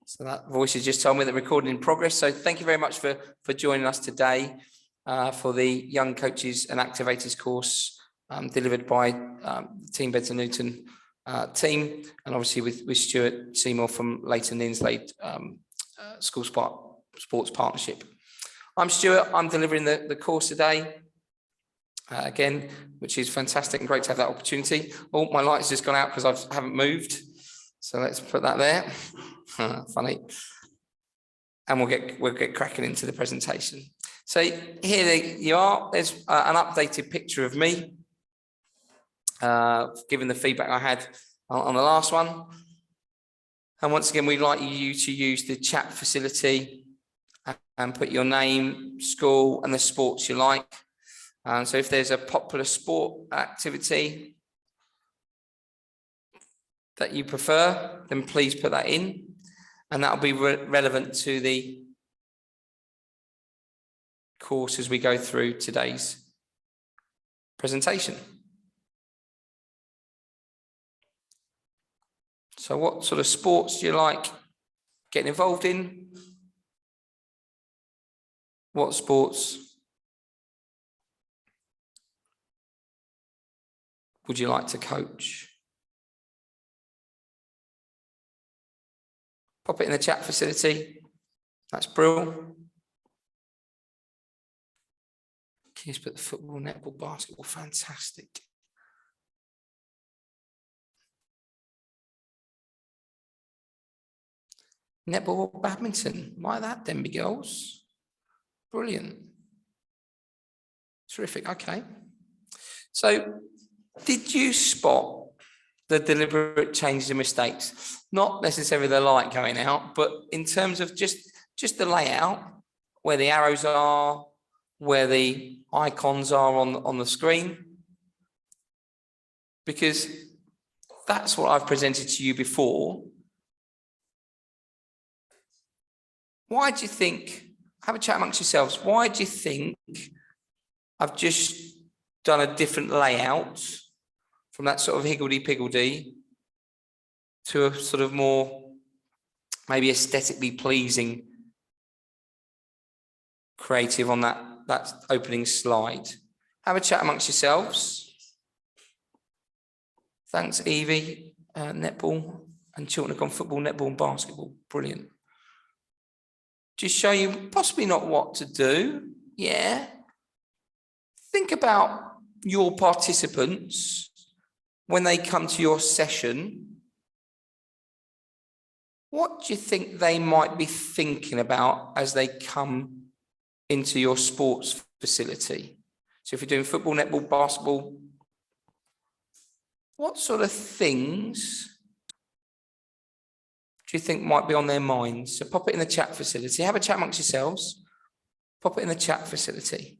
So that voice has just told me that recording in progress. So thank you very much for joining us today for the Young Coaches and Activators course delivered by Team BEDS&LUTON team, and obviously with Stuart Seymour from Leighton Linslade School Sports Partnership. I'm Stuart. I'm delivering the course today. Again, which is fantastic and great to have that opportunity. Oh, my light's just gone out because I haven't moved. So let's put that there. Funny. And we'll get cracking into the presentation. So here you are. There's an updated picture of me, given the feedback I had on the last one. And once again, we'd like you to use the chat facility and put your name, school, and the sports you like. So if there's a popular sport activity that you prefer, then please put that in, and that'll be relevant to the course as we go through today's presentation. So what sort of sports do you like getting involved in? What sports would you like to coach? Pop it in the chat facility. That's brilliant. Can you put the football, netball, basketball? Fantastic. Netball or badminton? Like that, Denby girls. Brilliant. Terrific. Okay. So, did you spot the deliberate changes and mistakes? Not necessarily the light going out, but in terms of just the layout, where the arrows are, where the icons are on the screen. Because that's what I've presented to you before. Why do you think, have a chat amongst yourselves, why do you think I've just done a different layout from that sort of higgledy-piggledy to a sort of more maybe aesthetically pleasing creative on that opening slide? Have a chat amongst yourselves. Thanks, Evie. Netball and children have gone football, netball and basketball. Brilliant. Just show you possibly not what to do. Yeah. Think about your participants when they come to your session. What do you think they might be thinking about as they come into your sports facility? So if you're doing football, netball, basketball, what sort of things do you think might be on their minds? So pop it in the chat facility. Have a chat amongst yourselves. Pop it in the chat facility.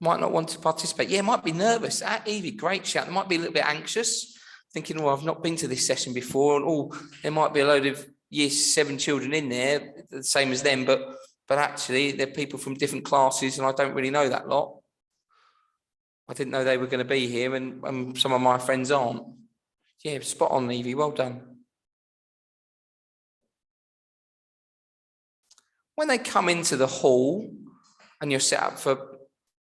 Might not want to participate. Yeah, might be nervous. Evie, great shout. They might be a little bit anxious, thinking, well, I've not been to this session before, and there might be a load of year 7 children in there, the same as them, but actually they're people from different classes, and I don't really know that lot. I didn't know they were going to be here, and some of my friends aren't. Yeah, spot on, Evie. Well done. When they come into the hall and you're set up for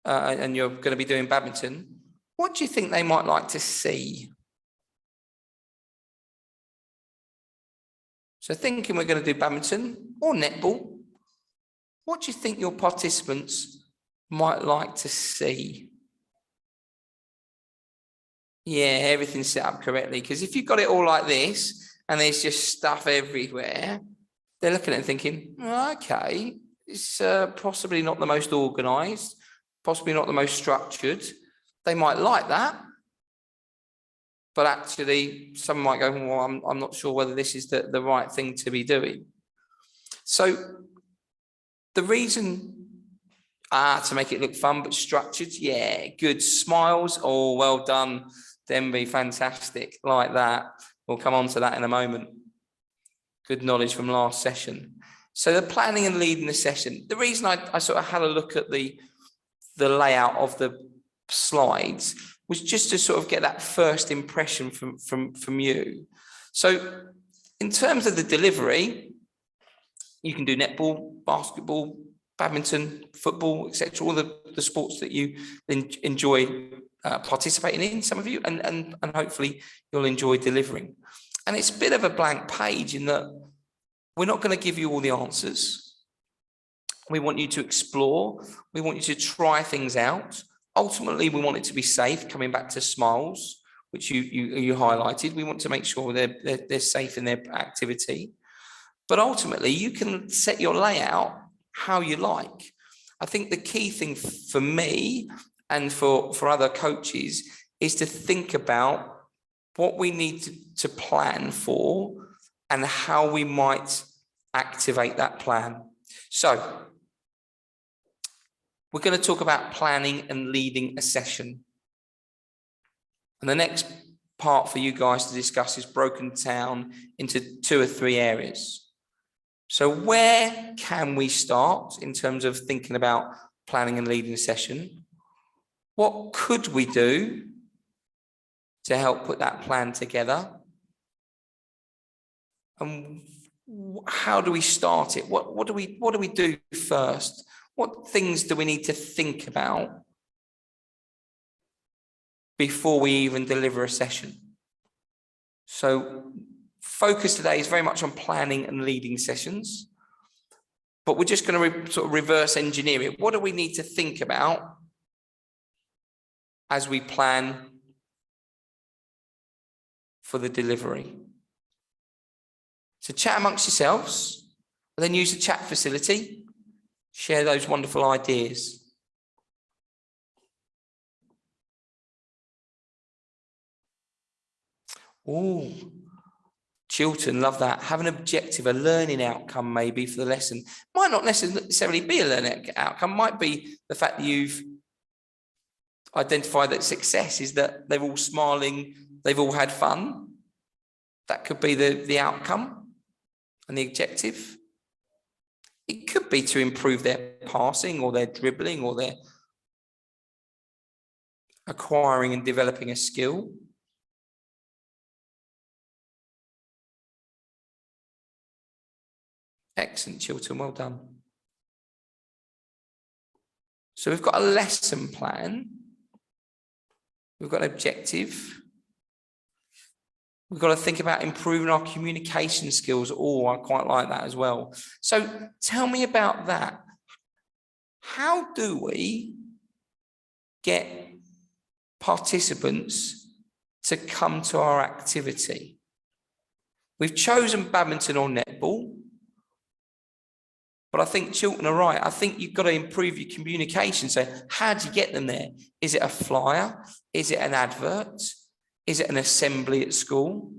and you're going to be doing badminton, what do you think they might like to see? So thinking we're going to do badminton or netball, what do you think your participants might like to see? Yeah, everything's set up correctly, because if you've got it all like this and there's just stuff everywhere, they're looking at it and thinking, okay, it's possibly not the most organised, possibly not the most structured. They might like that, but actually some might go, well, I'm not sure whether this is the right thing to be doing. So the reason, to make it look fun but structured, yeah, good. Smiles, oh, well done, Denby, fantastic, like that. We'll come on to that in a moment. Good knowledge from last session. So the planning and leading the session. The reason I sort of had a look at the layout of the slides was just to sort of get that first impression from you. So in terms of the delivery, you can do netball, basketball, badminton, football, etc. All the sports that you enjoy participating in, some of you, and hopefully you'll enjoy delivering. And it's a bit of a blank page in that we're not going to give you all the answers. We want you to explore. We want you to try things out. Ultimately, we want it to be safe, coming back to SMILES, which you highlighted. We want to make sure they're safe in their activity. But ultimately, you can set your layout how you like. I think the key thing for me and for other coaches is to think about what we need to plan for and how we might activate that plan. So we're going to talk about planning and leading a session. And the next part for you guys to discuss is broken down into 2 or 3 areas. So where can we start in terms of thinking about planning and leading a session? What could we do to help put that plan together? And how do we start it? What do we do first? What things do we need to think about before we even deliver a session? So focus today is very much on planning and leading sessions, but we're just going to sort of reverse engineer it. What do we need to think about as we plan for the delivery? So chat amongst yourselves, and then use the chat facility, share those wonderful ideas. Oh, Chilton, love that. Have an objective, a learning outcome maybe for the lesson. Might not necessarily be a learning outcome, might be the fact that you've identified that success is that they're all smiling, they've all had fun. That could be the outcome and the objective. It could be to improve their passing or their dribbling or their acquiring and developing a skill. Excellent, Chilton, well done. So we've got a lesson plan. We've got an objective. We've got to think about improving our communication skills. Oh, I quite like that as well. So tell me about that. How do we get participants to come to our activity? We've chosen badminton or netball, but I think Chilton are right. I think you've got to improve your communication. So how do you get them there? Is it a flyer? Is it an advert? Is it an assembly at school?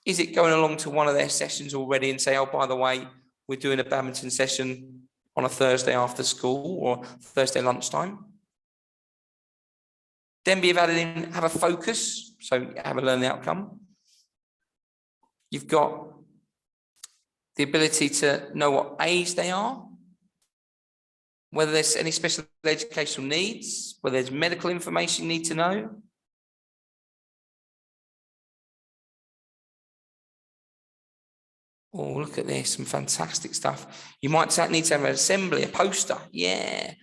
Is it going along to one of their sessions already and say, oh, by the way, we're doing a badminton session on a Thursday after school or Thursday lunchtime? Then be added in, have a focus, so have a learning outcome. You've got the ability to know what age they are, whether there's any special educational needs, whether there's medical information you need to know. Oh, look at this, some fantastic stuff. You might need to have an assembly, a poster. Yeah.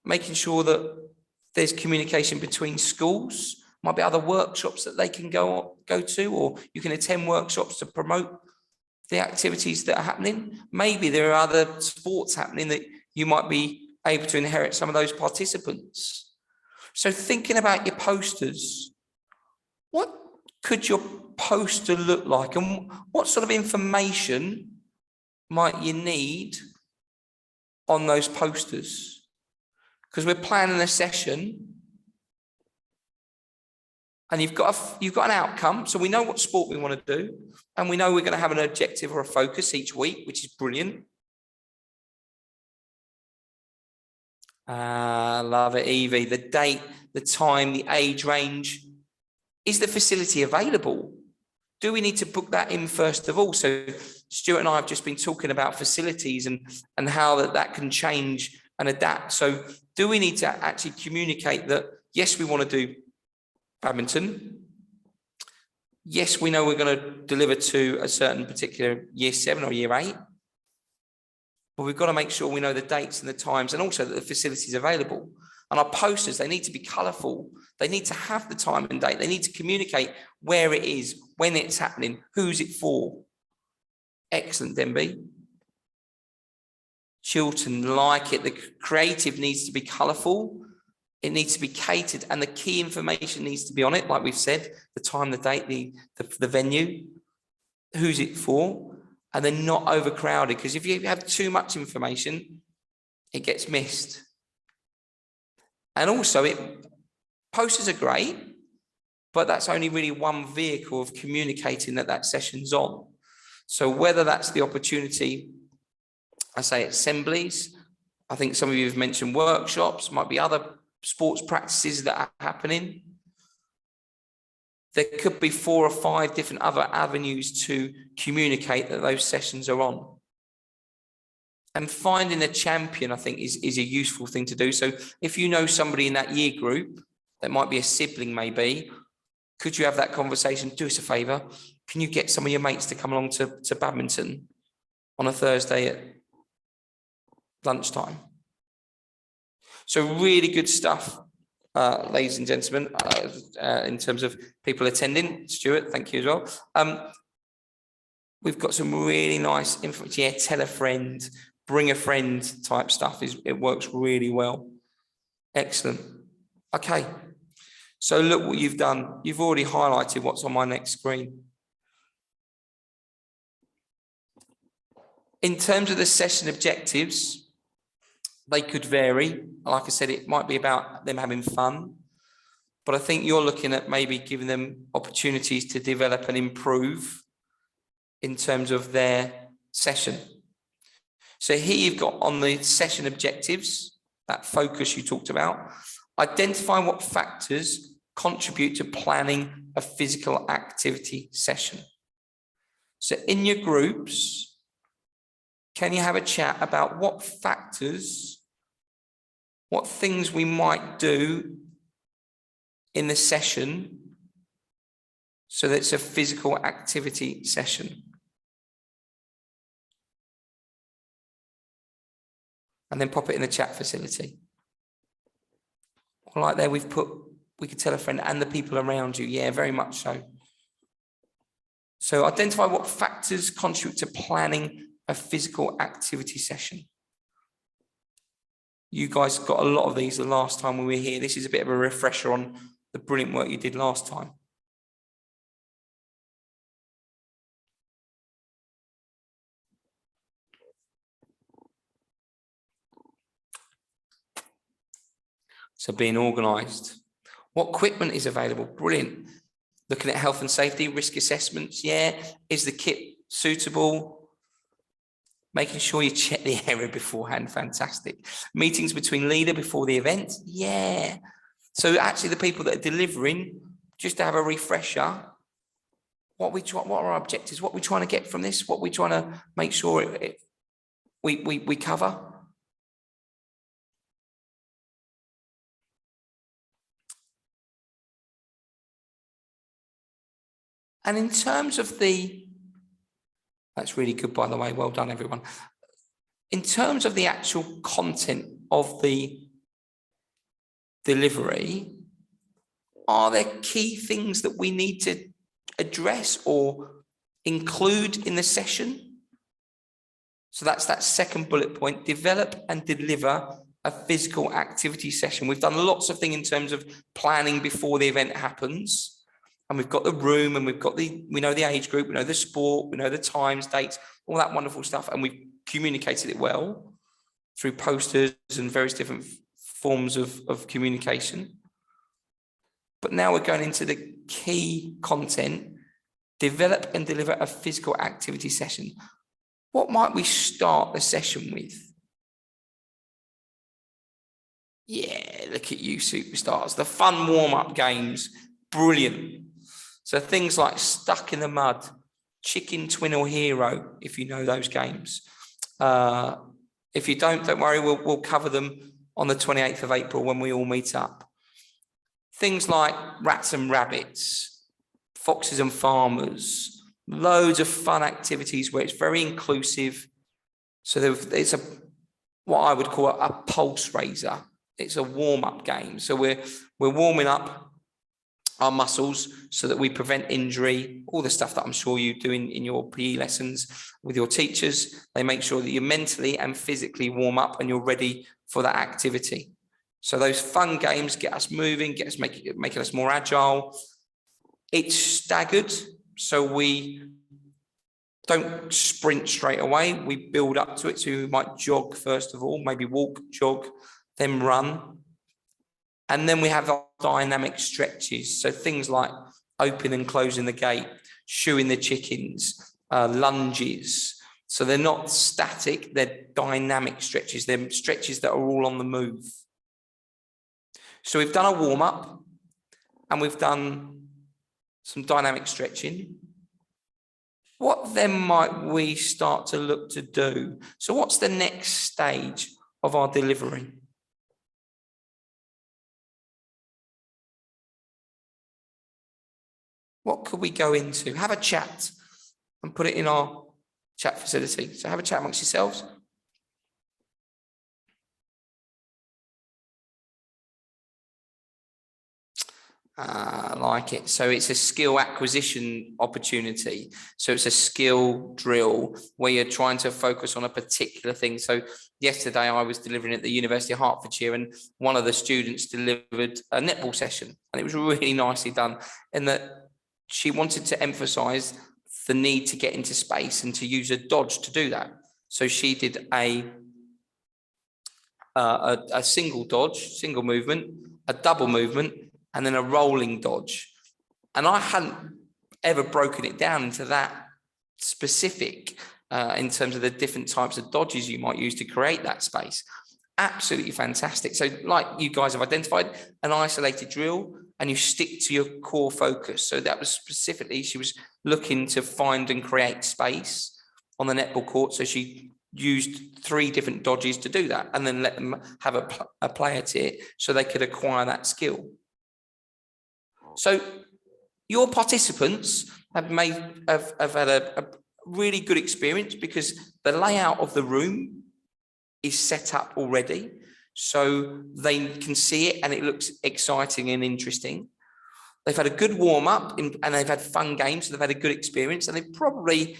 Making sure that there's communication between schools. Might be other workshops that they can go to, or you can attend workshops to promote the activities that are happening. Maybe there are other sports happening that you might be able to inherit some of those participants. So thinking about your posters, what could your poster look like, and what sort of information might you need on those posters? Because we're planning a session and you've got an outcome, so we know what sport we want to do, and we know we're going to have an objective or a focus each week, which is brilliant. Love it, Evie. The date, the time, the age range. Is the facility available? do we need to book that in first of all? So Stuart and I have just been talking about facilities and how that can change and adapt. So do we need to actually communicate that, yes, we want to do badminton. Yes, we know we're going to deliver to a certain particular year 7 or year 8. But we've got to make sure we know the dates and the times, and also that the facility is available. And our posters, they need to be colourful. They need to have the time and date. They need to communicate where it is, when it's happening, who's it for. Excellent, Denby. Chilton, like it. The creative needs to be colourful. It needs to be catered, and the key information needs to be on it, like we've said, the time, the date, the venue, who's it for, and then not overcrowded, because if you have too much information, it gets missed. And also, posters are great, but that's only really one vehicle of communicating that session's on. So whether that's the opportunity, I say assemblies, I think some of you have mentioned workshops, might be other sports practices that are happening. There could be 4 or 5 different other avenues to communicate that those sessions are on. And finding a champion, I think, is a useful thing to do. So if you know somebody in that year group, that might be a sibling maybe, could you have that conversation? Do us a favour. Can you get some of your mates to come along to badminton on a Thursday at lunchtime? So really good stuff, ladies and gentlemen, in terms of people attending. Stuart, thank you as well. We've got some really nice info. Yeah, tell a friend, bring a friend type stuff. It works really well. Excellent. Okay. So look what you've done. You've already highlighted what's on my next screen. In terms of the session objectives, they could vary. Like I said, it might be about them having fun, but I think you're looking at maybe giving them opportunities to develop and improve in terms of their session. So here you've got on the session objectives, that focus you talked about, identify what factors contribute to planning a physical activity session. So in your groups, can you have a chat about what factors, what things we might do in the session so that it's a physical activity session? And then pop it in the chat facility. Like there, we've put, we could tell a friend and the people around you. Yeah, very much so. So identify what factors contribute to planning a physical activity session. You guys got a lot of these the last time we were here. This is a bit of a refresher on the brilliant work you did last time. So being organised. What equipment is available? Brilliant. Looking at health and safety, risk assessments. Yeah. Is the kit suitable? Making sure you check the area beforehand. Fantastic. Meetings between leader before the event. Yeah. So actually the people that are delivering, just to have a refresher, what are our objectives? What are we trying to get from this? What are we trying to make sure we cover? And in terms of that's really good, by the way, well done, everyone. In terms of the actual content of the delivery, are there key things that we need to address or include in the session? So that's that second bullet point, develop and deliver a physical activity session. We've done lots of things in terms of planning before the event happens. And we've got the room and we know the age group, we know the sport, we know the times, dates, all that wonderful stuff. And we've communicated it well through posters and various different forms of communication. But now we're going into the key content, develop and deliver a physical activity session. What might we start the session with? Yeah, look at you superstars. The fun warm-up games, brilliant. So things like Stuck in the Mud, Chicken Twin or Hero, if you know those games. If you don't worry, we'll cover them on the 28th of April when we all meet up. Things like Rats and Rabbits, Foxes and Farmers, loads of fun activities where it's very inclusive. So there's what I would call a pulse raiser. It's a warm-up game. So we're warming up our muscles so that we prevent injury, all the stuff that I'm sure you do in your PE lessons with your teachers. They make sure that you mentally and physically warm up and you're ready for that activity. So those fun games get us moving, get us making us more agile. It's staggered, so we don't sprint straight away. We build up to it. So we might jog first of all, maybe walk, jog, then run. And then we have our dynamic stretches. So things like open and closing the gate, shoeing the chickens, lunges. So they're not static, they're dynamic stretches. They're stretches that are all on the move. So we've done a warm up and we've done some dynamic stretching. What then might we start to look to do? So what's the next stage of our delivery? What could we go into? Have a chat and put it in our chat facility. So have a chat amongst yourselves. I like it. So it's a skill acquisition opportunity. So it's a skill drill where you're trying to focus on a particular thing. So yesterday I was delivering at the University of Hertfordshire and one of the students delivered a netball session and it was really nicely done in that she wanted to emphasize the need to get into space and to use a dodge to do that. So she did a single dodge, single movement, a double movement, and then a rolling dodge. And I hadn't ever broken it down into that specific in terms of the different types of dodges you might use to create that space. Absolutely fantastic. So like you guys have identified an isolated drill and you stick to your core focus. So that was specifically, she was looking to find and create space on the netball court. So she used 3 different dodges to do that and then let them have a play at it so they could acquire that skill. So your participants have had a really good experience because the layout of the room is set up already. So they can see it and it looks exciting and interesting. They've had a good warm up and they've had fun games. So they've had a good experience and they've probably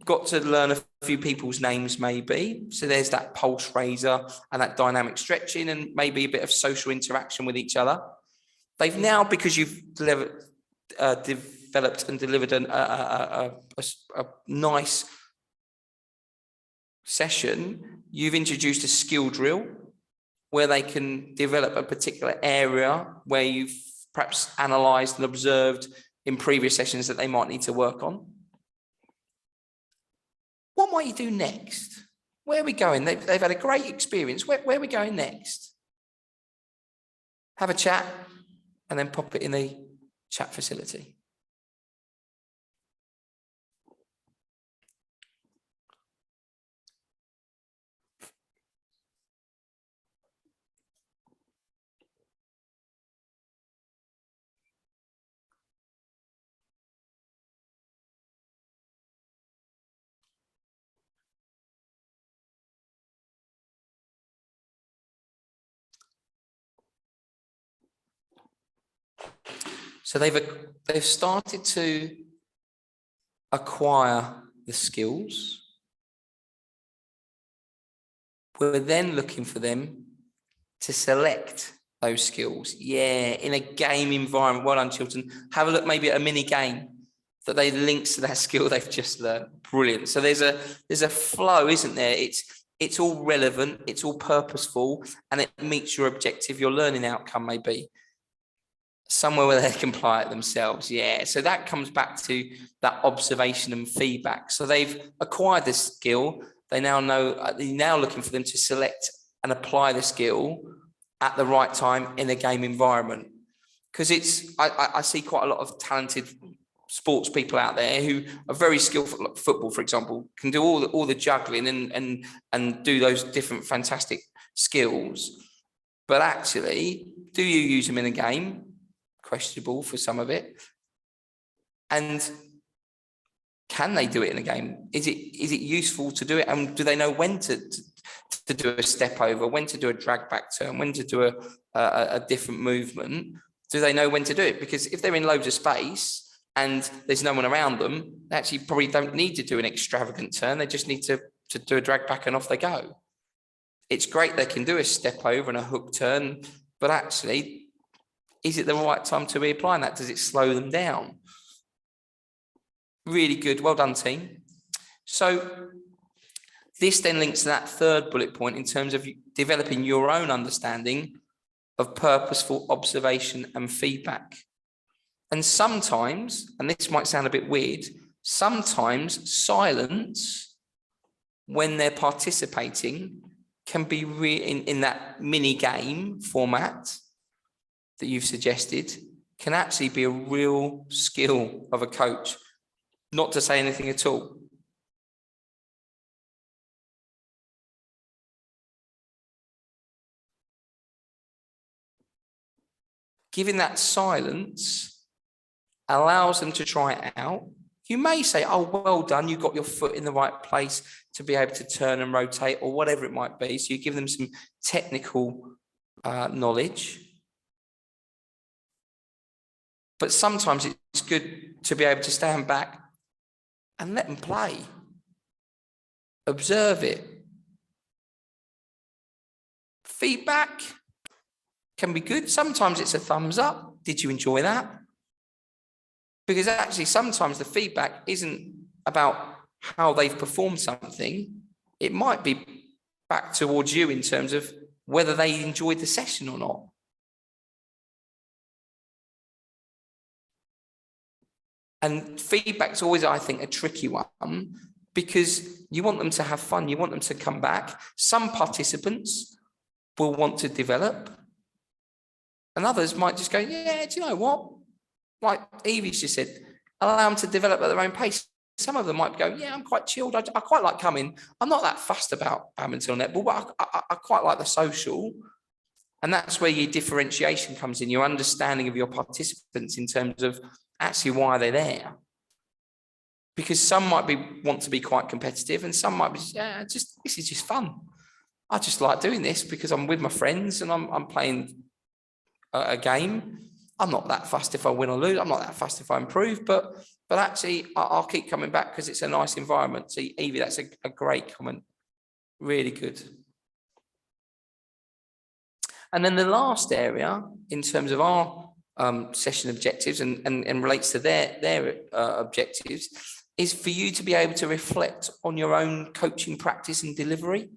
got to learn a few people's names maybe. So there's that pulse raiser and that dynamic stretching and maybe a bit of social interaction with each other. They've now, because you've developed and delivered a nice session, you've introduced a skill drill where they can develop a particular area where you've perhaps analysed and observed in previous sessions that they might need to work on. What might you do next? Where are we going? They've had a great experience. Where are we going next? Have a chat and then pop it in the chat facility. So they've started to acquire the skills. We're then looking for them to select those skills. Yeah, in a game environment. Well done, children. Have a look maybe at a mini game that they links to that skill they've just learned. Brilliant. So there's a flow, isn't there? It's all relevant, it's all purposeful, and it meets your objective, your learning outcome maybe. Somewhere where they can apply it themselves. Yeah, so that comes back to that observation and feedback. So they've acquired this skill. They now know, they're now looking for them to select and apply the skill at the right time in a game environment. because I see quite a lot of talented sports people out there who are very skillful. Like football, for example, can do all the juggling and do those different fantastic skills. But actually, do you use them in a game? Questionable for some of it. And can they do it in a game? Is it useful to do it? And do they know when to do a step over, when to do a drag back turn, when to do a different movement? Do they know when to do it? Because if they're in loads of space and there's no one around them, they actually probably don't need to do an extravagant turn. They just need to do a drag back and off they go. It's great they can do a step over and a hook turn, but actually, is it the right time to be applying that? Does it slow them down? Really good. Well done, team. So this then links to that third bullet point in terms of developing your own understanding of purposeful observation and feedback. And sometimes, and this might sound a bit weird, sometimes silence when they're participating can be in that mini game format that you've suggested, can actually be a real skill of a coach, not to say anything at all. Giving that silence allows them to try it out. You may say, oh, well done, you got your foot in the right place to be able to turn and rotate or whatever it might be. So you give them some technical knowledge. But sometimes it's good to be able to stand back and let them play. Observe it. Feedback can be good. Sometimes it's a thumbs up. Did you enjoy that? Because actually sometimes the feedback isn't about how they've performed something. It might be back towards you in terms of whether they enjoyed the session or not. And feedback's always, I think, a tricky one because you want them to have fun. You want them to come back. Some participants will want to develop and others might just go, yeah, do you know what? Like Evie's just said, allow them to develop at their own pace. Some of them might go, yeah, I'm quite chilled. I quite like coming. I'm not that fussed about badminton or netball, but I quite like the social. And that's where your differentiation comes in, your understanding of your participants in terms of actually why they're there. Because some might want to be quite competitive and some might be, yeah, this is just fun. I just like doing this because I'm with my friends and I'm playing a game. I'm not that fussed if I win or lose. I'm not that fussed if I improve, but actually I'll keep coming back because it's a nice environment. So Evie, that's a great comment. Really good. And then the last area in terms of our session objectives and relates to their objectives is for you to be able to reflect on your own coaching practice and delivery.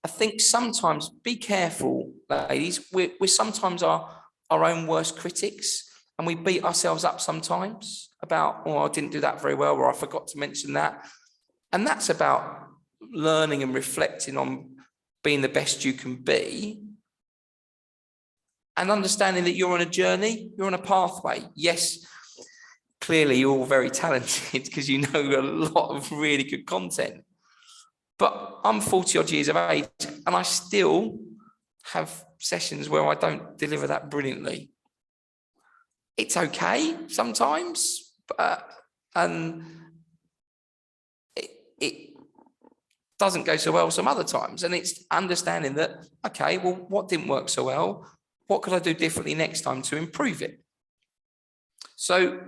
I think sometimes, be careful, ladies, we're sometimes our own worst critics and we beat ourselves up sometimes about, oh, I didn't do that very well, or I forgot to mention that. And that's about learning and reflecting on being the best you can be and understanding that you're on a journey, you're on a pathway. Yes, clearly you're all very talented because you know a lot of really good content. But I'm 40 odd years of age and I still have sessions where I don't deliver that brilliantly. It's okay sometimes, and it doesn't go so well some other times. And it's understanding that, okay, well, what didn't work so well? What could I do differently next time to improve it? So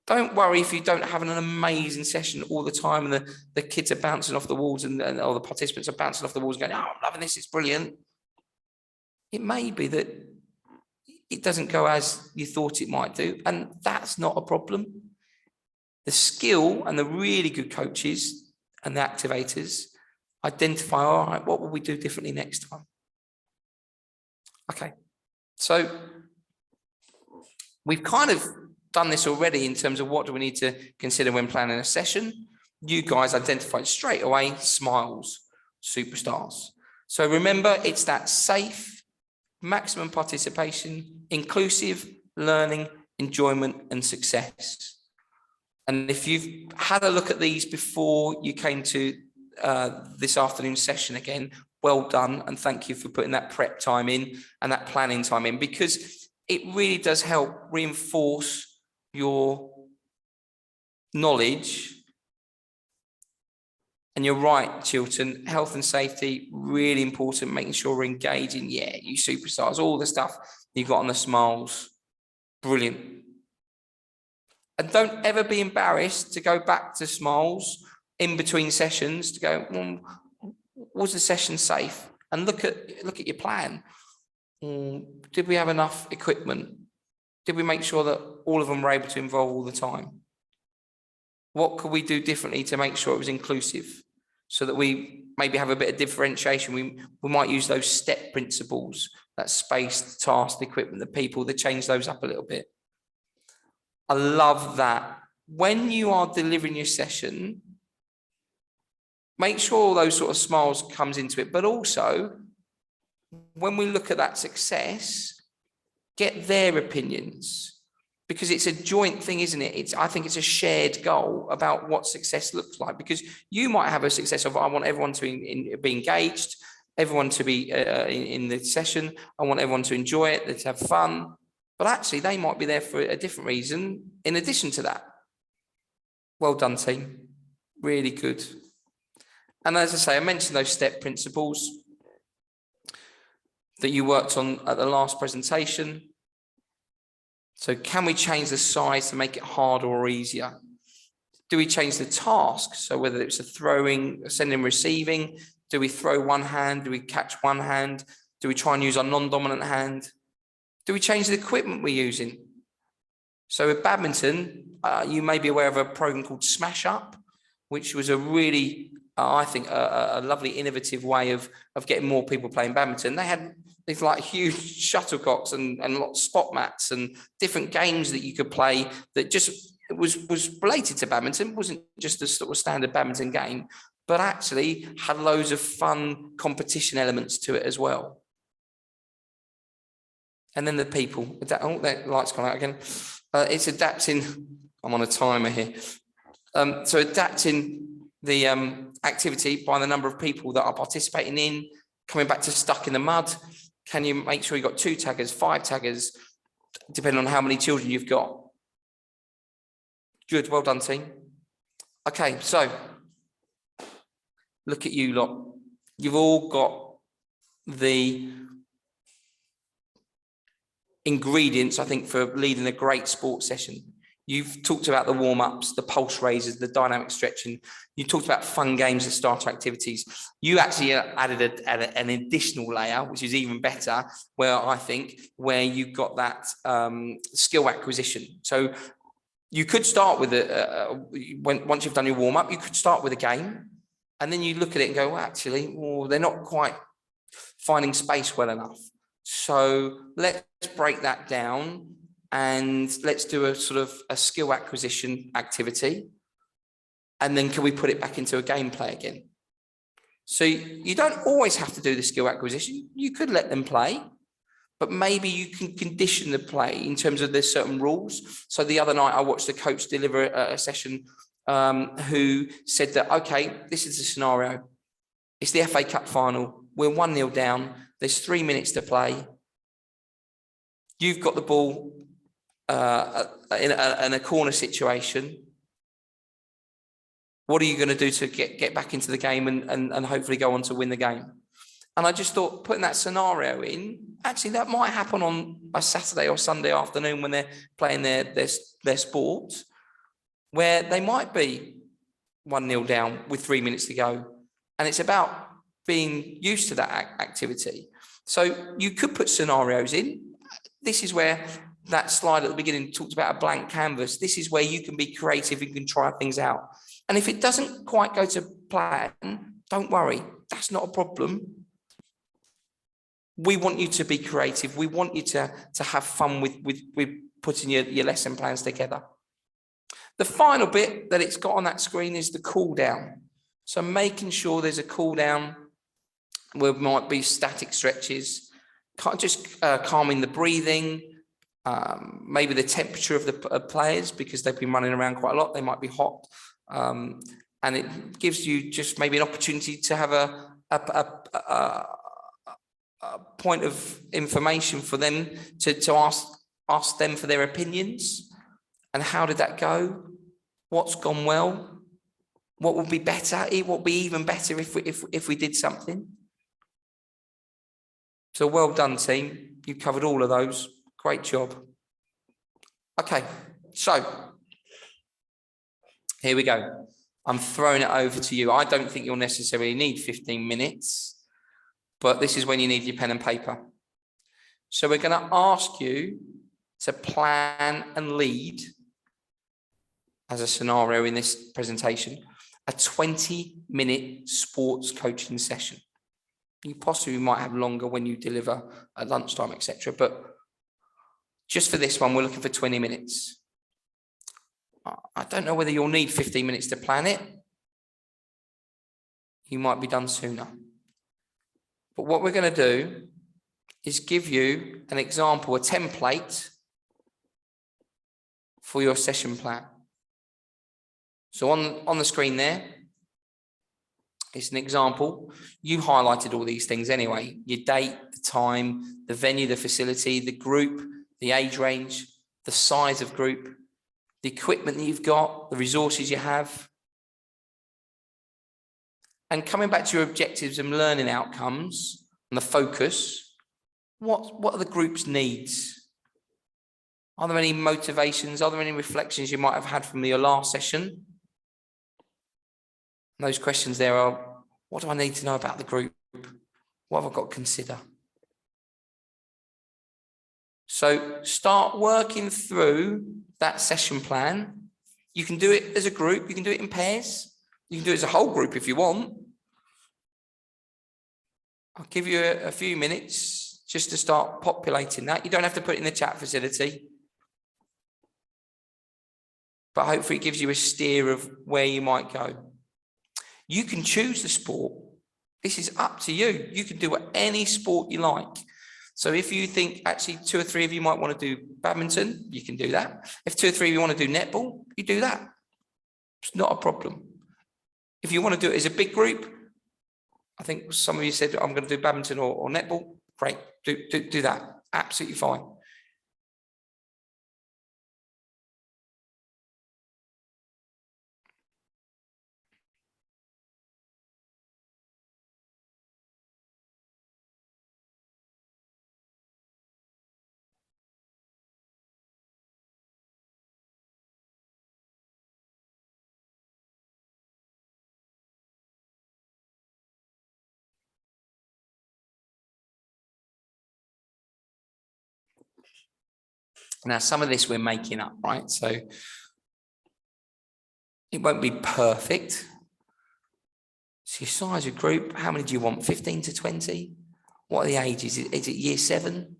don't worry if you don't have an amazing session all the time and the kids are bouncing off the walls and or the participants are bouncing off the walls and going, oh, I'm loving this, it's brilliant. It may be that it doesn't go as you thought it might do, and that's not a problem. The skill and the really good coaches and the activators identify, all right, what will we do differently next time? Okay, so we've kind of done this already in terms of what do we need to consider when planning a session. You guys identified straight away, smiles, superstars. So remember, it's that safe, maximum participation, inclusive, learning, enjoyment, and success. And if you've had a look at these before you came to this afternoon's session again, well done, and thank you for putting that prep time in and that planning time in, because it really does help reinforce your knowledge. And you're right, Chilton, health and safety, really important, making sure we're engaging. Yeah, you superstars, all the stuff you got on the smiles, brilliant. And don't ever be embarrassed to go back to smiles in between sessions to go, well, was the session safe? And look at your plan. Did we have enough equipment? Did we make sure that all of them were able to involve all the time? What could we do differently to make sure it was inclusive, so that we maybe have a bit of differentiation? We might use those step principles, that space, the task, the equipment, the people, to change those up a little bit. I love that. When you are delivering your session, make sure all those sort of smiles comes into it, but also when we look at that success, get their opinions, because it's a joint thing, isn't it? I think it's a shared goal about what success looks like, because you might have a success of, I want everyone to be engaged, everyone to be in the session, I want everyone to enjoy it, to have fun, but actually they might be there for a different reason in addition to that. Well done, team. Really good. And as I say, I mentioned those step principles that you worked on at the last presentation. So can we change the size to make it harder or easier? Do we change the task? So whether it's a throwing, sending, receiving, do we throw one hand? Do we catch one hand? Do we try and use our non-dominant hand? Do we change the equipment we're using? So with badminton, you may be aware of a program called Smash Up, which was a really, I think, a lovely innovative way of getting more people playing badminton. They had these like huge shuttlecocks and lots of spot mats and different games that you could play that just was related to badminton. It wasn't just a sort of standard badminton game, but actually had loads of fun competition elements to it as well. And then the people, oh, that light's gone out again. It's adapting, I'm on a timer here. So adapting the activity by the number of people that are participating in, coming back to stuck in the mud. Can you make sure you've got 2 taggers, 5 taggers, depending on how many children you've got? Good, well done, team. Okay, so look at you lot. You've all got the ingredients, I think, for leading a great sports session. You've talked about the warm-ups, the pulse raises, the dynamic stretching. You talked about fun games and starter activities. You actually added an additional layer, which is even better, where I think you've got that skill acquisition. So you could start with once you've done your warm-up, you could start with a game, and then you look at it and go, well, actually, they're not quite finding space well enough. So let's break that down. And let's do a sort of a skill acquisition activity. And then can we put it back into a gameplay again? So you don't always have to do the skill acquisition. You could let them play, but maybe you can condition the play in terms of there's certain rules. So the other night I watched a coach deliver a session who said that, okay, this is the scenario. It's the FA Cup final. We're 1-0 down. There's 3 minutes to play. You've got the ball in a corner situation. What are you going to do to get back into the game and hopefully go on to win the game? And I just thought, putting that scenario in, actually that might happen on a Saturday or Sunday afternoon when they're playing their sport, where they might be 1-0 down with 3 minutes to go. And it's about being used to that activity. So you could put scenarios in. This is where that slide at the beginning talked about a blank canvas. This is where you can be creative, you can try things out. And if it doesn't quite go to plan, don't worry, that's not a problem. We want you to be creative. We want you to have fun with putting your lesson plans together. The final bit that it's got on that screen is the cool down. So making sure there's a cool down where it might be static stretches, just calming the breathing, maybe the temperature of the players, because they've been running around quite a lot. They might be hot, and it gives you just maybe an opportunity to have a point of information for them to ask them for their opinions. And how did that go? What's gone well? What would be better? It would be even better if we did something. So well done, team. You covered all of those. Great job. Okay, so here we go. I'm throwing it over to you. I don't think you'll necessarily need 15 minutes, but this is when you need your pen and paper. So we're going to ask you to plan and lead, as a scenario in this presentation, a 20-minute sports coaching session. You possibly might have longer when you deliver at lunchtime, etc. But just for this one, we're looking for 20 minutes. I don't know whether you'll need 15 minutes to plan it. You might be done sooner. But what we're going to do is give you an example, a template for your session plan. So on the screen there, it's an example. You highlighted all these things anyway. Your date, the time, the venue, the facility, the group, the age range, the size of group, the equipment that you've got, the resources you have. And coming back to your objectives and learning outcomes and the focus, what are the group's needs? Are there any motivations? Are there any reflections you might have had from your last session? And those questions there are, what do I need to know about the group? What have I got to consider? So start working through that session plan. You can do it as a group. You can do it in pairs. You can do it as a whole group if you want. I'll give you a few minutes just to start populating that. You don't have to put it in the chat facility, but hopefully it gives you a steer of where you might go. You can choose the sport. This is up to you. You can do any sport you like. So if you think actually 2 or 3 of you might want to do badminton, you can do that. If 2 or 3 of you want to do netball, you do that. It's not a problem. If you want to do it as a big group, I think some of you said, I'm going to do badminton or netball. Great, do that. Absolutely fine. Now, some of this we're making up, right? So it won't be perfect. So your size of group, how many do you want? 15 to 20? What are the ages? Is it year 7?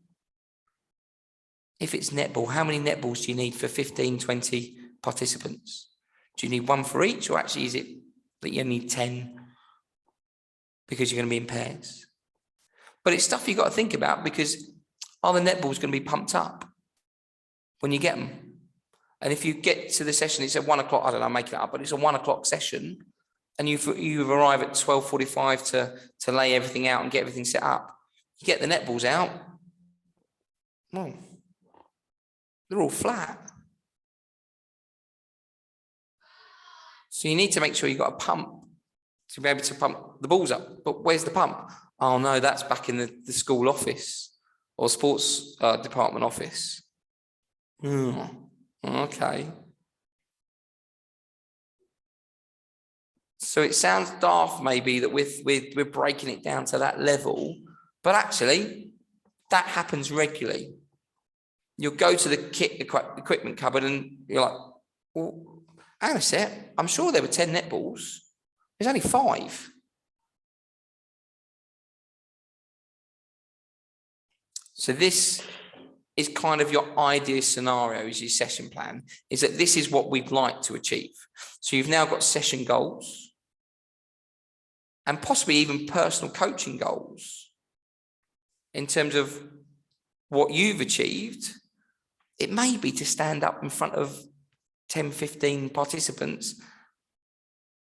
If it's netball, how many netballs do you need for 15, 20 participants? Do you need 1 for each, or actually is it that you need 10 because you're going to be in pairs? But it's stuff you've got to think about, because are the netballs going to be pumped up when you get them? And if you get to the session, it's at 1 o'clock, I don't know, I'm making it up, but it's a 1 o'clock session, and you arrive at 12:45 to lay everything out and get everything set up. You get the netballs out, well, they're all flat. So you need to make sure you've got a pump to be able to pump the balls up. But where's the pump? Oh no, that's back in the school office or sports department office. Okay. So it sounds daft maybe that we're breaking it down to that level, but actually that happens regularly. You'll go to the equipment cupboard and you're like, well, hang on a sec, I'm sure there were 10 netballs. There's only 5. So this is kind of your ideal scenario, is your session plan, is that this is what we'd like to achieve. So you've now got session goals and possibly even personal coaching goals in terms of what you've achieved, it may be to stand up in front of 10, 15 participants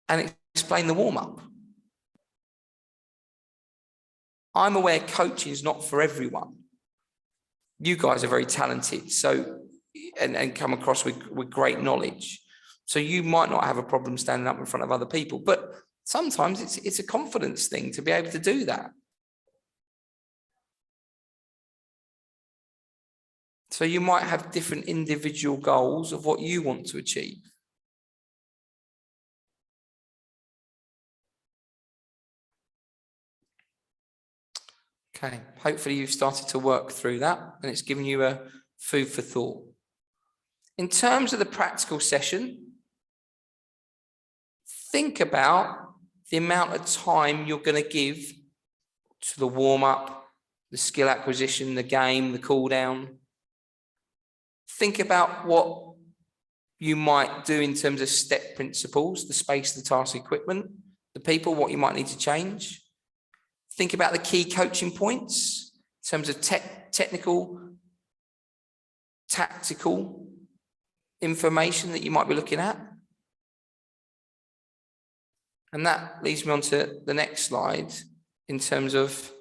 and explain the warm-up. I'm aware coaching is not for everyone. You guys are very talented, so and come across with great knowledge. So you might not have a problem standing up in front of other people, but sometimes it's a confidence thing to be able to do that. So you might have different individual goals of what you want to achieve. Okay, hopefully you've started to work through that and it's given you a food for thought. In terms of the practical session, think about the amount of time you're going to give to the warm-up, the skill acquisition, the game, the cool down. Think about what you might do in terms of step principles, the space, the task, equipment, the people, what you might need to change. Think about the key coaching points in terms of technical, tactical information that you might be looking at. And that leads me on to the next slide in terms of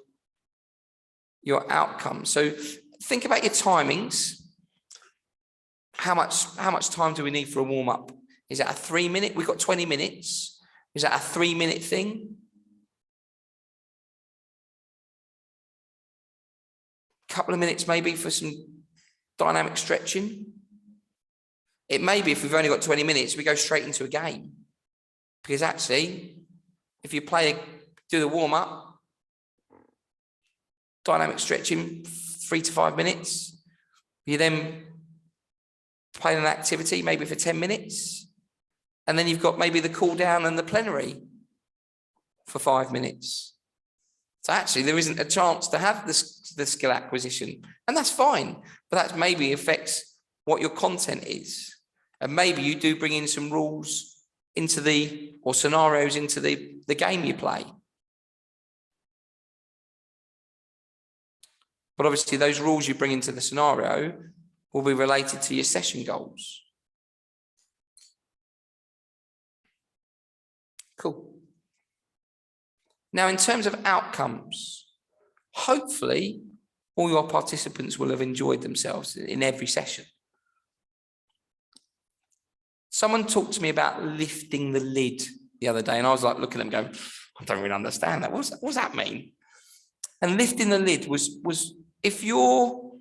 your outcomes. So think about your timings. How much time do we need for a warm-up? Is that a 3 minute? We've got 20 minutes. Is that a 3 minute thing? Couple of minutes maybe for some dynamic stretching. It may be if we've only got 20 minutes, we go straight into a game. Because actually, if you do the warm-up, dynamic stretching, 3 to 5 minutes, you then play an activity maybe for 10 minutes, and then you've got maybe the cool down and the plenary for 5 minutes. So actually there isn't a chance to have the skill acquisition, and that's fine, but that maybe affects what your content is. And maybe you do bring in some rules into or scenarios into the game you play. But obviously those rules you bring into the scenario will be related to your session goals. Cool. Now, in terms of outcomes, hopefully all your participants will have enjoyed themselves in every session. Someone talked to me about lifting the lid the other day, and I was like looking at them going, I don't really understand that. What does that mean? And lifting the lid was if your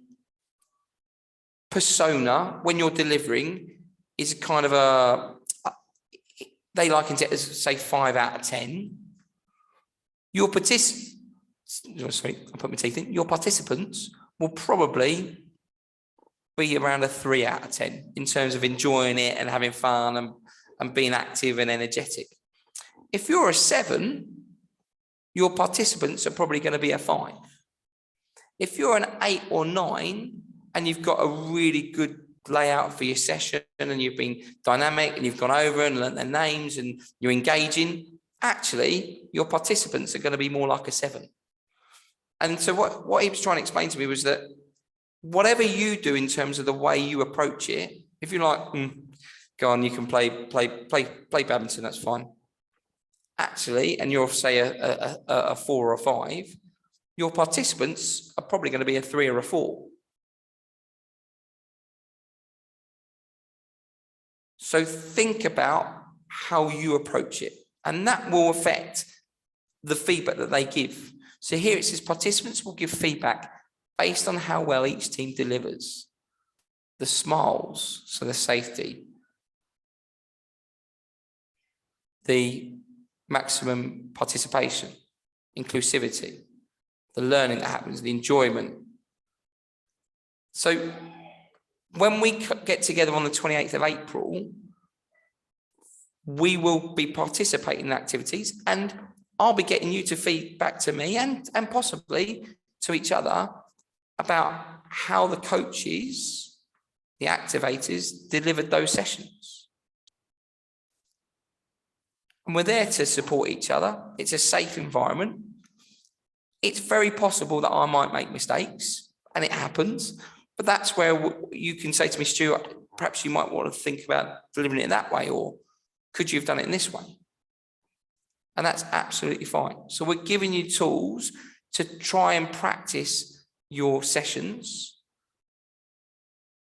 persona, when you're delivering, is kind of they liken it as, say, 5 out of 10. Your participants will probably be around a 3 out of 10 in terms of enjoying it and having fun and being active and energetic. If you're a 7, your participants are probably going to be a 5. If you're an 8 or 9 and you've got a really good layout for your session and you've been dynamic and you've gone over and learnt their names and you're engaging, actually your participants are going to be more like a 7. And so what he was trying to explain to me was that whatever you do in terms of the way you approach it, if you're like, go on, you can play badminton, that's fine. Actually, and you're, say, a 4 or a 5, your participants are probably going to be a 3 or a 4. So think about how you approach it, and that will affect the feedback that they give. So here it says participants will give feedback based on how well each team delivers. The smiles, so the safety, the maximum participation, inclusivity, the learning that happens, the enjoyment. So when we get together on the 28th of April, we will be participating in activities, and I'll be getting you to feed back to me and possibly to each other about how the coaches, the activators, delivered those sessions. And we're there to support each other. It's a safe environment. It's very possible that I might make mistakes. and it happens. But that's where you can say to me, Stu, perhaps you might want to think about delivering it that way, or could you have done it in this way? And that's absolutely fine. So we're giving you tools to try and practice your sessions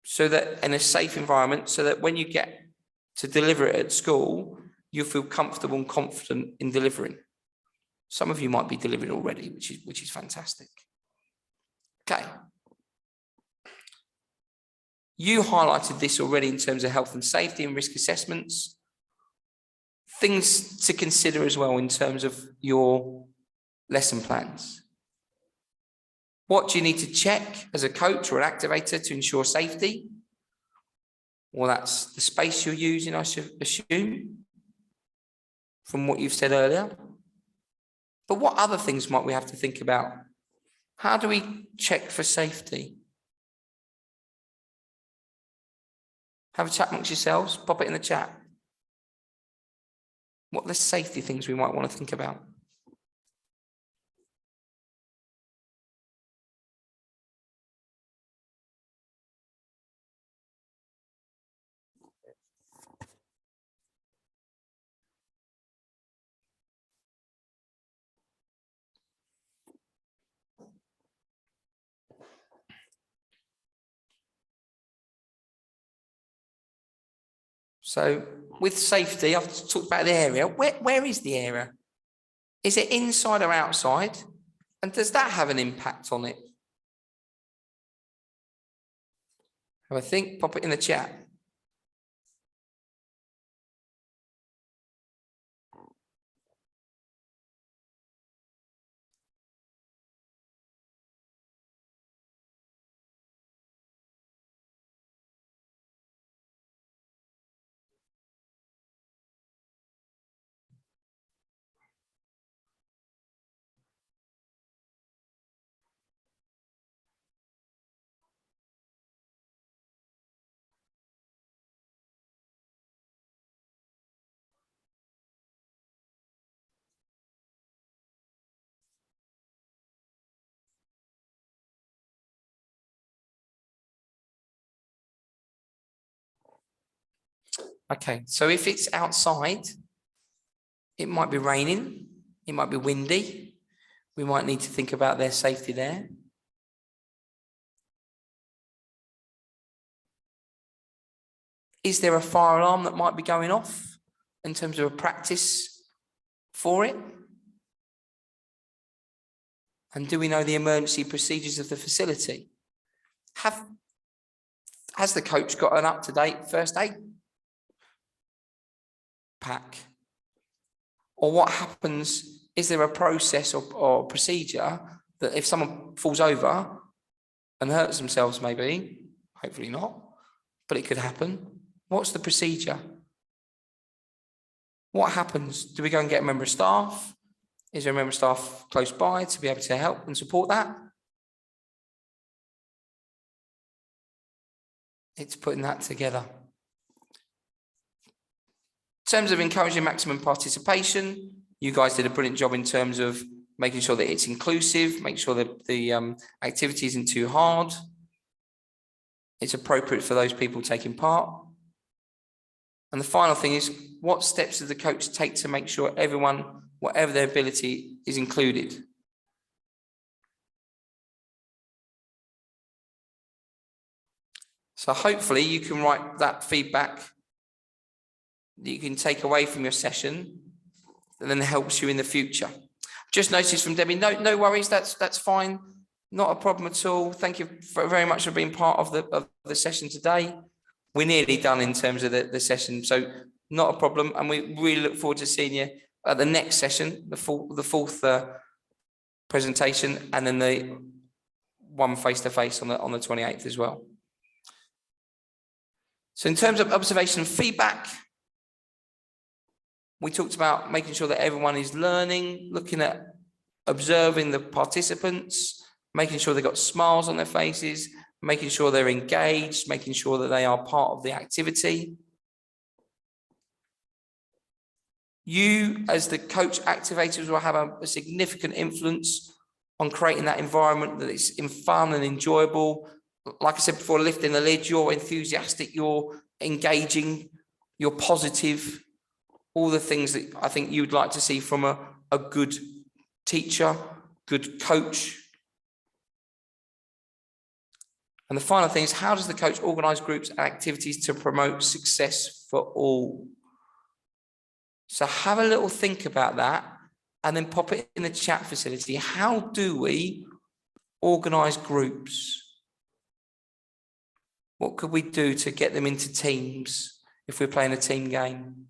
so that in a safe environment, so that when you get to deliver it at school, you feel comfortable and confident in delivering. Some of you might be delivering already, which is fantastic. Okay. You highlighted this already in terms of health and safety and risk assessments. Things to consider as well in terms of your lesson plans. What do you need to check as a coach or an activator to ensure safety? Well, that's the space you're using, I should assume, from what you've said earlier. But what other things might we have to think about? How do we check for safety? Have a chat amongst yourselves, pop it in the chat. What are the safety things we might want to think about? So with safety, I've talked about the area. Where is the area? Is it inside or outside? And does that have an impact on it? Have a think, pop it in the chat. Okay, so if it's outside, it might be raining, it might be windy. We might need to think about their safety there. Is there a fire alarm that might be going off in terms of a practice for it? And do we know the emergency procedures of the facility? Has the coach got an up-to-date first aid pack? Or what happens, is there a process or procedure that if someone falls over and hurts themselves maybe, hopefully not, but it could happen, what's the procedure? What happens? Do we go and get a member of staff? Is there a member of staff close by to be able to help and support that? It's putting that together. In terms of encouraging maximum participation, you guys did a brilliant job in terms of making sure that it's inclusive, make sure that the activity isn't too hard. It's appropriate for those people taking part. And the final thing is, what steps does the coach take to make sure everyone, whatever their ability, is included? So hopefully you can write that feedback that you can take away from your session and then helps you in the future. Just noticed from Debbie, no worries, that's fine. Not a problem at all. Thank you very much for being part of the session today. We're nearly done in terms of the session, so not a problem. And we really look forward to seeing you at the next session, the fourth presentation, and then the one face-to-face on the 28th as well. So in terms of observation and feedback, we talked about making sure that everyone is learning, looking at observing the participants, making sure they've got smiles on their faces, making sure they're engaged, making sure that they are part of the activity. You, as the coach activators, will have a significant influence on creating that environment that it's fun and enjoyable. Like I said before, lifting the lid, you're enthusiastic, you're engaging, you're positive, all the things that I think you'd like to see from a good teacher, good coach. And the final thing is, how does the coach organise groups and activities to promote success for all? So have a little think about that and then pop it in the chat facility. How do we organise groups? What could we do to get them into teams if we're playing a team game?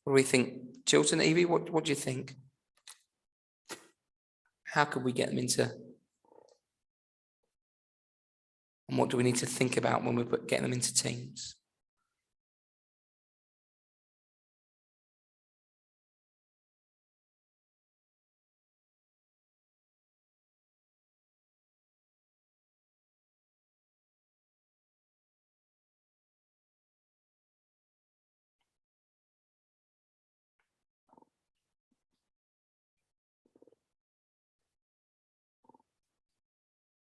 What do we think? Chilton, Evie, what do you think? How could we get them into? And what do we need to think about when we're getting them into teams?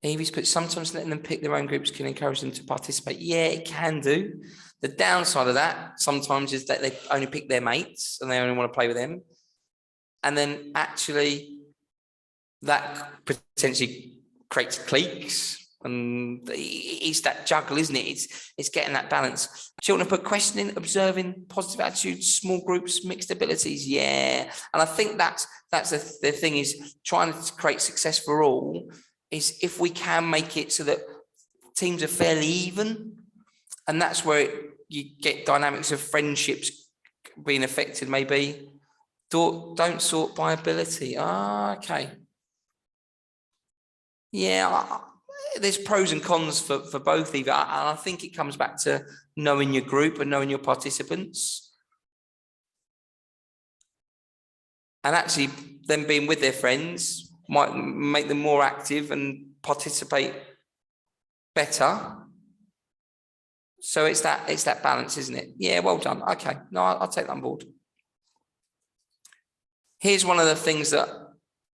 Evie's put, sometimes letting them pick their own groups can encourage them to participate. Yeah, it can do. The downside of that sometimes is that they only pick their mates and they only want to play with them. And then actually that potentially creates cliques. And it's that juggle, isn't it? It's getting that balance. Children put questioning, observing, positive attitudes, small groups, mixed abilities. Yeah. And I think that's the thing, is trying to create success for all, is if we can make it so that teams are fairly even, and that's where you get dynamics of friendships being affected, maybe. Don't sort by ability. Okay. Yeah, there's pros and cons for both, Eva, and I think it comes back to knowing your group and knowing your participants. And actually them being with their friends might make them more active and participate better. So it's that balance, isn't it? Yeah, well done. Okay, no, I'll take that on board. Here's one of the things that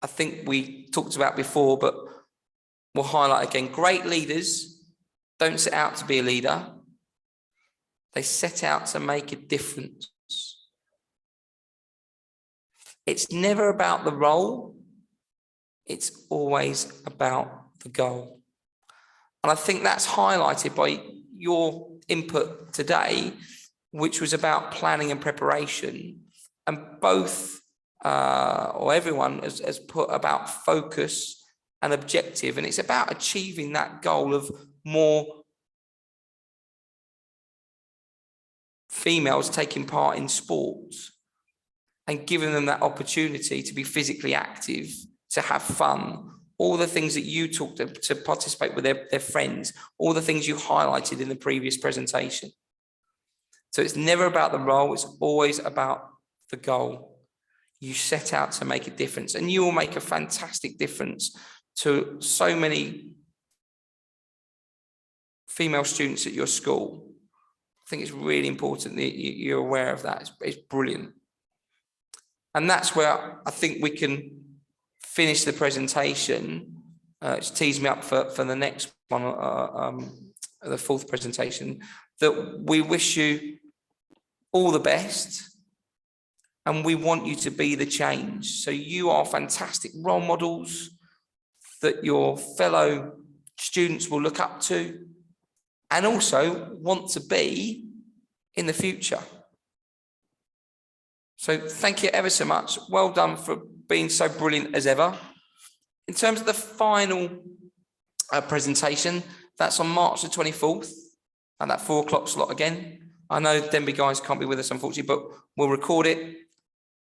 I think we talked about before, but we'll highlight again. Great leaders don't set out to be a leader. They set out to make a difference. It's never about the role. It's always about the goal. And I think that's highlighted by your input today, which was about planning and preparation. And both, or everyone has put about focus and objective. And it's about achieving that goal of more females taking part in sports and giving them that opportunity to be physically active, to have fun, all the things that you talked to participate with their friends, all the things you highlighted in the previous presentation. So it's never about the role, it's always about the goal. You set out to make a difference, and you will make a fantastic difference to so many female students at your school. I think it's really important that you're aware of that. It's brilliant. And that's where I think we can finish the presentation. It's teased me up for the next one, the fourth presentation, that we wish you all the best and we want you to be the change. So you are fantastic role models that your fellow students will look up to and also want to be in the future. So thank you ever so much. Well done for being so brilliant as ever. In terms of the final presentation, that's on March the 24th at that 4 o'clock slot again. I know Denby guys can't be with us, unfortunately, but we'll record it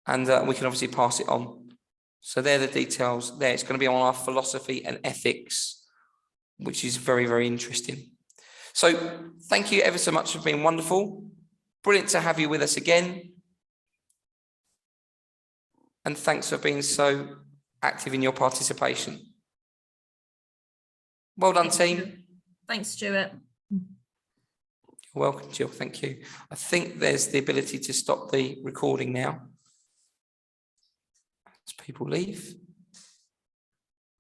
and we can obviously pass it on. So they're the details there. It's going to be on our philosophy and ethics, which is very, very interesting. So thank you ever so much for being wonderful. Brilliant to have you with us again. And thanks for being so active in your participation. Well done, team. Thanks, Stuart. You're Welcome, Jill. Thank you. I think there's the ability to stop the recording now as people leave.